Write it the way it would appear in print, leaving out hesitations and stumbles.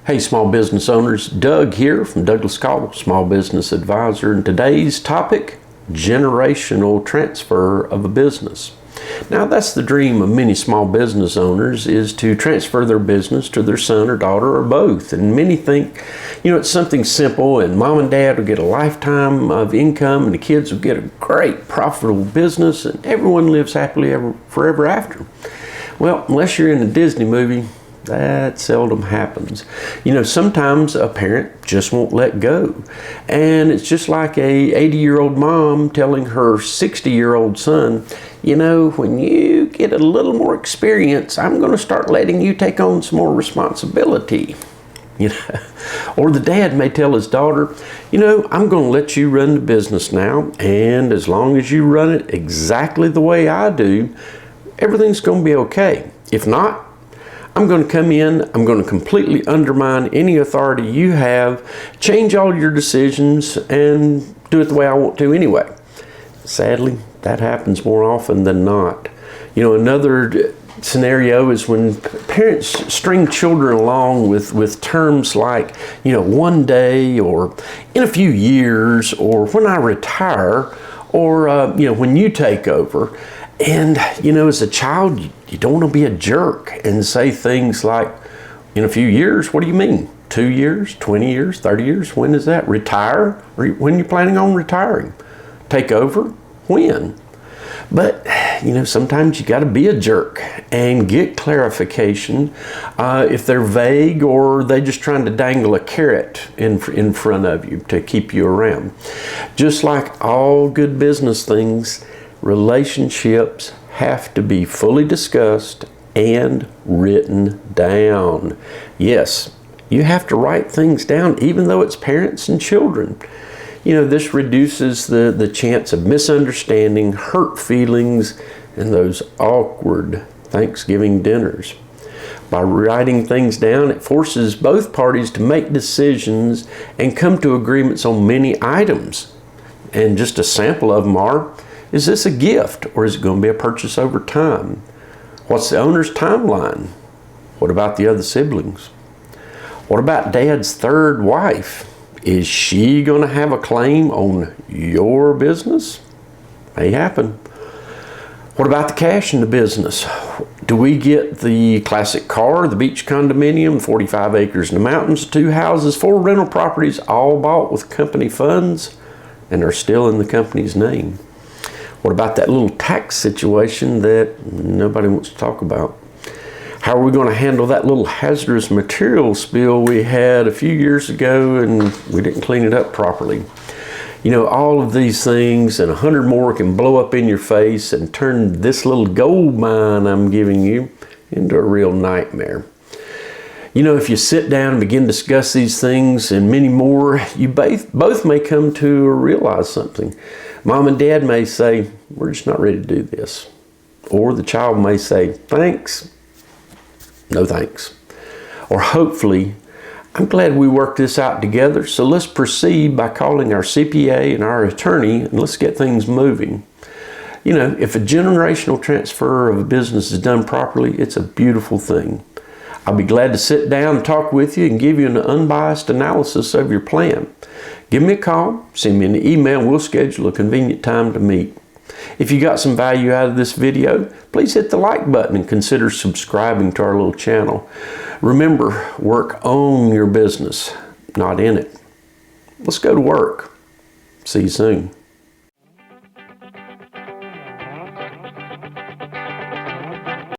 Hey small business owners, Doug here from Douglas Caudill, Small Business Advisor, and today's topic, generational transfer of a business. Now that's the dream of many small business owners, is to transfer their business to their son or daughter or both. And many think, it's something simple and mom and dad will get a lifetime of income and the kids will get a great profitable business and everyone lives happily forever after. Well, unless you're in a Disney movie, that seldom happens. Sometimes a parent just won't let go. And it's just like a 80-year-old mom telling her 60-year-old son, when you get a little more experience, I'm going to start letting you take on some more responsibility. Or the dad may tell his daughter, I'm going to let you run the business now, and as long as you run it exactly the way I do, everything's going to be okay. If not, I'm going to come in, I'm going to completely undermine any authority you have, change all your decisions, and do it the way I want to anyway. Sadly, that happens more often than not. Another scenario is when parents string children along with terms like, one day, or in a few years, or when I retire, or, when you take over. And, as a child, you don't want to be a jerk and say things like, in a few years, what do you mean? 2 years, 20 years, 30 years? When is that? Retire? When are you planning on retiring? Take over? When? But, sometimes you got to be a jerk and get clarification if they're vague or they just trying to dangle a carrot in front of you to keep you around. Just like all good business things, relationships have to be fully discussed and written down. Yes, you have to write things down, even though it's parents and children. This reduces the chance of misunderstanding, hurt feelings, and those awkward Thanksgiving dinners. By writing things down, it forces both parties to make decisions and come to agreements on many items. And just a sample of them are, is this a gift or is it going to be a purchase over time? What's the owner's timeline? What about the other siblings? What about dad's third wife? Is she going to have a claim on your business? May happen. What about the cash in the business? Do we get the classic car, the beach condominium, 45 acres in the mountains, 2 houses, 4 rental properties, all bought with company funds and are still in the company's name? What about that little tax situation that nobody wants to talk about? How are we going to handle that little hazardous material spill we had a few years ago and we didn't clean it up properly? All of these things and 100 more can blow up in your face and turn this little gold mine I'm giving you into a real nightmare. If you sit down and begin to discuss these things and many more, you both may come to realize something. Mom and dad may say, we're just not ready to do this. Or the child may say, thanks, no thanks. Or hopefully, I'm glad we worked this out together, so let's proceed by calling our CPA and our attorney and let's get things moving. If a generational transfer of a business is done properly, it's a beautiful thing. I'll be glad to sit down and talk with you and give you an unbiased analysis of your plan. Give me a call, send me an email, and we'll schedule a convenient time to meet. If you got some value out of this video, please hit the like button and consider subscribing to our little channel. Remember, work on your business, not in it. Let's go to work. See you soon.